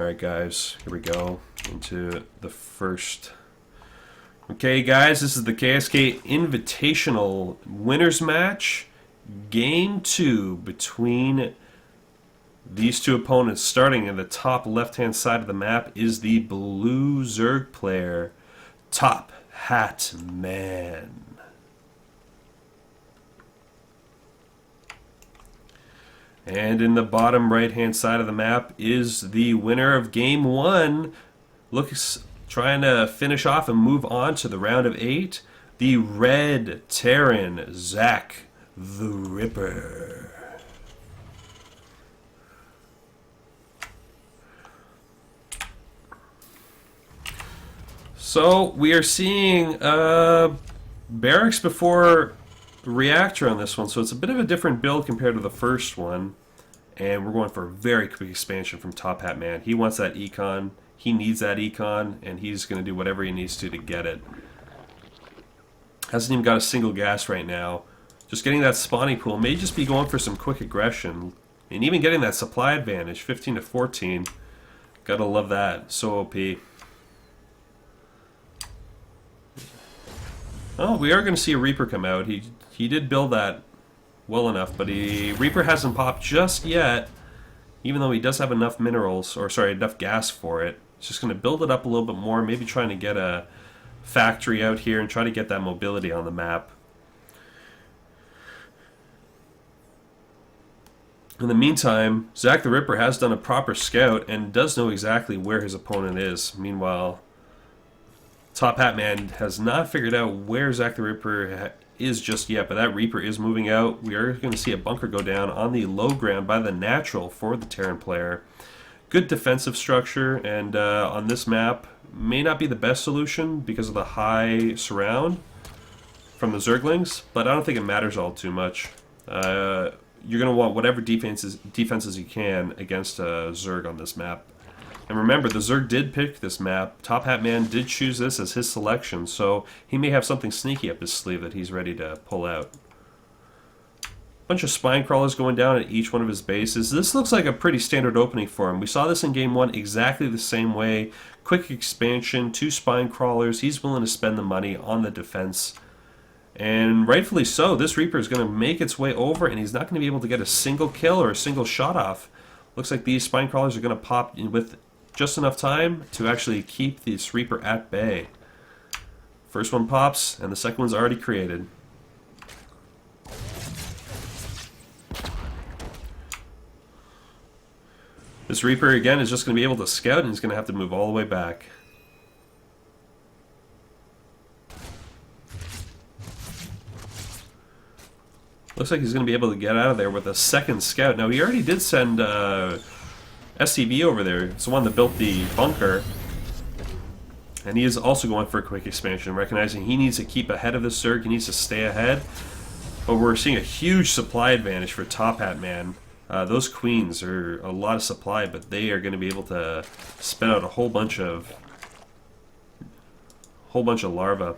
Alright guys, here we go into the first. Okay guys, this is the KSK Invitational winners match. Game 2 between these two opponents. Starting in the top left hand side of the map is the blue Zerg player, TopHatMan. And in the bottom right hand side of the map is the winner of game 1. Trying to finish off and move on to the round of 8. The red Terran, ZachThRipper. So we are seeing barracks before reactor on this one, so it's a bit of a different build compared to the first one. And we're going for a very quick expansion from TopHatMan. He wants that econ, he needs that econ, and he's going to do whatever he needs to get it. Hasn't even got a single gas right now. Just getting that spawning pool may just be going for some quick aggression. And even getting that supply advantage, 15 to 14. Gotta love that, so OP. Oh, we are going to see a Reaper come out. He did build that well enough, but Reaper hasn't popped just yet, even though he does have enough minerals, or sorry, enough gas for it. He's just going to build it up a little bit more, maybe trying to get a factory out here and try to get that mobility on the map. In the meantime, ZachThRipper has done a proper scout and does know exactly where his opponent is. Meanwhile, TopHatMan has not figured out where ZachThRipper is just yet, but that Reaper is moving out. We are going to see a bunker go down on the low ground by the natural for the Terran player. Good defensive structure, and on this map may not be the best solution because of the high surround from the Zerglings, but I don't think it matters all too much. You're going to want whatever defenses you can against a Zerg on this map. And remember, the Zerg did pick this map. TopHatMan did choose this as his selection, so he may have something sneaky up his sleeve that he's ready to pull out. Bunch of spine crawlers going down at each one of his bases. This looks like a pretty standard opening for him. We saw this in game 1 exactly the same way. Quick expansion, 2 spine crawlers. He's willing to spend the money on the defense. And rightfully so. This Reaper is going to make its way over, and he's not going to be able to get a single kill or a single shot off. Looks like these spine crawlers are going to pop in with just enough time to actually keep this Reaper at bay. First one pops, and the second one's already created. This Reaper, again, is just going to be able to scout, and he's going to have to move all the way back. Looks like he's going to be able to get out of there with a second scout. Now, he already did send SCV over there. It's the one that built the bunker. And he is also going for a quick expansion, recognizing he needs to keep ahead of the Zerg. He needs to stay ahead. But we're seeing a huge supply advantage for TopHatMan. Those queens are a lot of supply, but they are going to be able to spit out a whole bunch of larvae.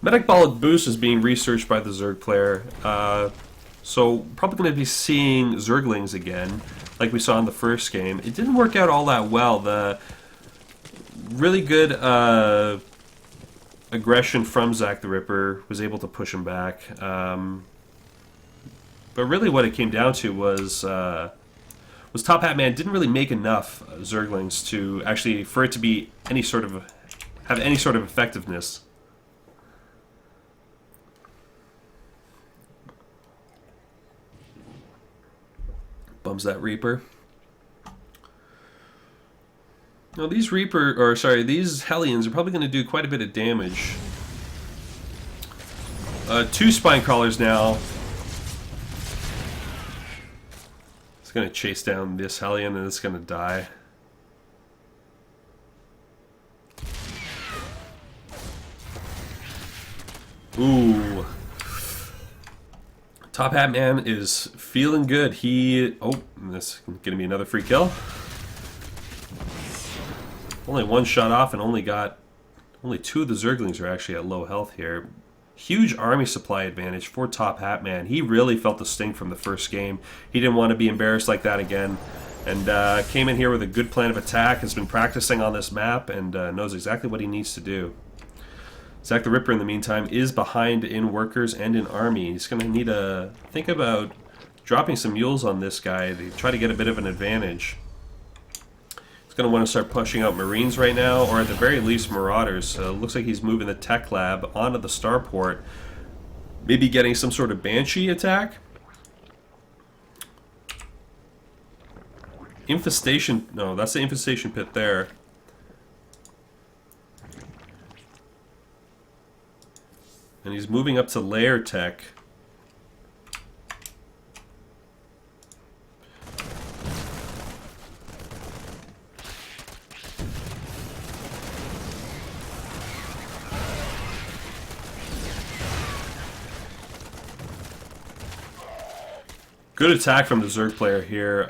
Metabolic boost is being researched by the Zerg player, so probably going to be seeing Zerglings again, like we saw in the first game. It didn't work out all that well. The really good aggression from ZachThRipper was able to push him back, but really what it came down to was TopHatMan didn't really make enough Zerglings to actually for it to be have any sort of effectiveness. Bums that Reaper. Now these these Hellions are probably going to do quite a bit of damage. 2 spine crawlers now. It's going to chase down this Hellion and it's going to die. Ooh. TopHatMan is feeling good. This is going to be another free kill. Only one shot off and only 2 of the Zerglings are actually at low health here. Huge army supply advantage for TopHatMan. He really felt the sting from the first game. He didn't want to be embarrassed like that again. And came in here with a good plan of attack, has been practicing on this map, and knows exactly what he needs to do. ZachThRipper, in the meantime, is behind in workers and in army. He's going to need to think about dropping some mules on this guy to try to get a bit of an advantage. He's going to want to start pushing out Marines right now, or at the very least Marauders. Looks like he's moving the tech lab onto the starport. Maybe getting some sort of Banshee attack? Infestation, no, that's the infestation pit there. And he's moving up to layer tech. Good attack from the Zerg player here.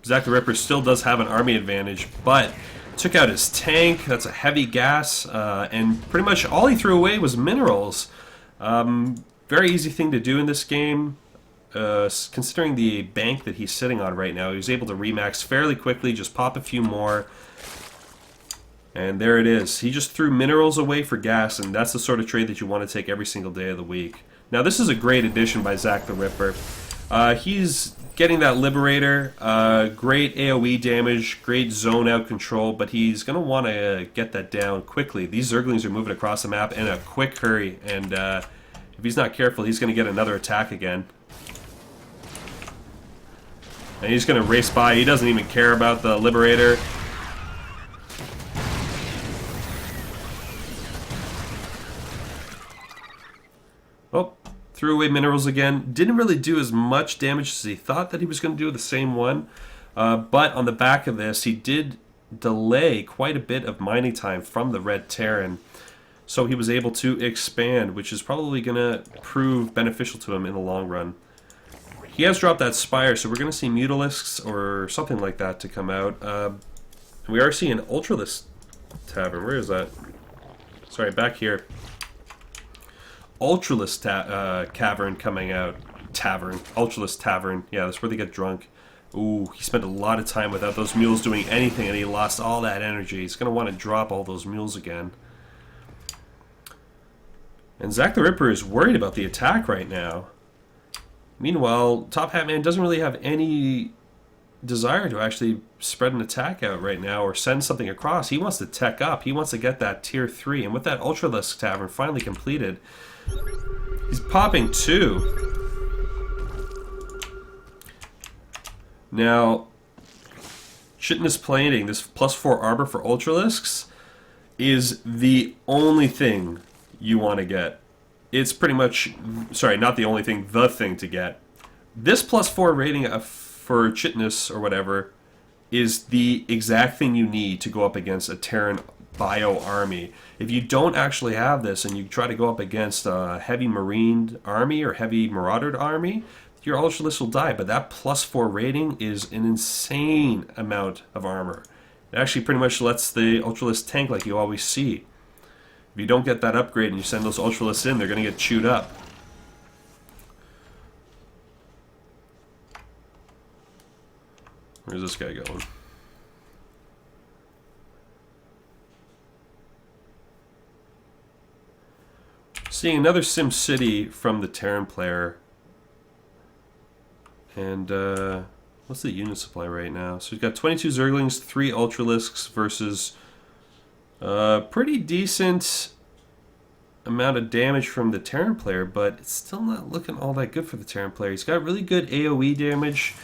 ZachThRipper still does have an army advantage, but took out his tank. That's a heavy gas, and pretty much all he threw away was minerals. Very easy thing to do in this game, considering the bank that he's sitting on right now. He was able to remax fairly quickly, just pop a few more, and there it is. He just threw minerals away for gas, and that's the sort of trade that you want to take every single day of the week. Now, this is a great addition by ZachThRipper. He's getting that Liberator, great AoE damage, great zone out control, but he's going to want to get that down quickly. These Zerglings are moving across the map in a quick hurry, and if he's not careful, he's going to get another attack again. And he's going to race by. He doesn't even care about the Liberator. Oh. Threw away minerals again. Didn't really do as much damage as he thought that he was going to do the same one. But on the back of this, he did delay quite a bit of mining time from the Red Terran. So he was able to expand, which is probably going to prove beneficial to him in the long run. He has dropped that Spire, so we're going to see Mutalisks or something like that to come out. We are seeing Ultralisk Tavern. Where is that? Sorry, back here. Ultralisk Cavern coming out. Ultralisk Tavern. Yeah, that's where they get drunk. Ooh, he spent a lot of time without those mules doing anything, and he lost all that energy. He's going to want to drop all those mules again. And ZachThRipper is worried about the attack right now. Meanwhile, TopHatMan doesn't really have any desire to actually spread an attack out right now or send something across. He wants to tech up. He wants to get that tier 3. And with that Ultralisk Tavern finally completed, he's popping 2. Now, Chitinous Plating, this +4 armor for Ultralisks, is the only thing you want to get. It's pretty much, sorry, not the only thing, the thing to get. This +4 rating for Chitinous or whatever is the exact thing you need to go up against a Terran bio army. If you don't actually have this and you try to go up against a heavy Marine army or heavy Marauder army, your Ultralisk will die, but that +4 rating is an insane amount of armor. It actually pretty much lets the Ultralisk tank like you always see. If you don't get that upgrade and you send those Ultralisks in, they're going to get chewed up. Where's this guy going? Seeing another Sim City from the Terran player. And what's the unit supply right now? So we've got 22 Zerglings, 3 Ultralisks versus pretty decent amount of damage from the Terran player, but it's still not looking all that good for the Terran player. He's got really good AoE damage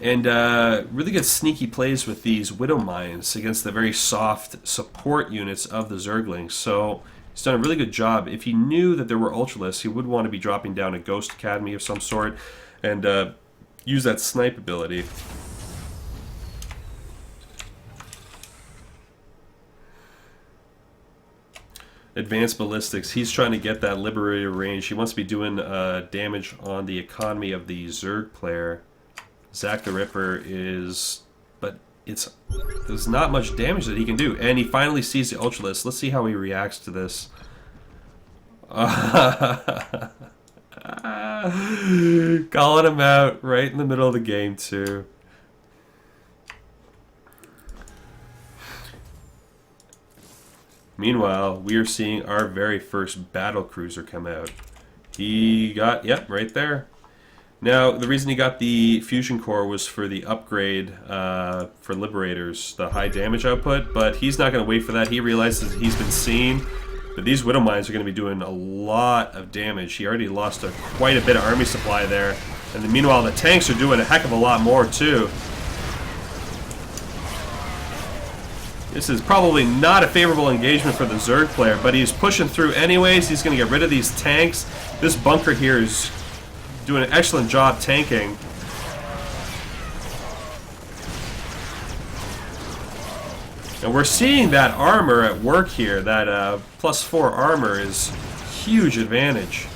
and really good sneaky plays with these Widow Mines against the very soft support units of the Zerglings. So he's done a really good job. If he knew that there were Ultralisks, he would want to be dropping down a Ghost Academy of some sort and use that snipe ability. Advanced Ballistics, he's trying to get that Liberator range. He wants to be doing damage on the economy of the Zerg player. ZachThRipper is, but there's not much damage that he can do. And he finally sees the Ultralisk. Let's see how he reacts to this. Calling him out right in the middle of the game, too. Meanwhile, we are seeing our very first battle cruiser come out. He got, yep, right there. Now, the reason he got the fusion core was for the upgrade for Liberators, the high damage output, but he's not going to wait for that. He realizes he's been seen, that these Widow Mines are going to be doing a lot of damage. He already lost quite a bit of army supply there. And then meanwhile, the tanks are doing a heck of a lot more, too. This is probably not a favorable engagement for the Zerg player, but he's pushing through anyways. He's going to get rid of these tanks. This bunker here is doing an excellent job tanking. And we're seeing that armor at work here. That +4 armor is huge advantage.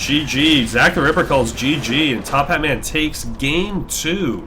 GG. ZachThRipper calls GG, and TopHatMan takes game 2.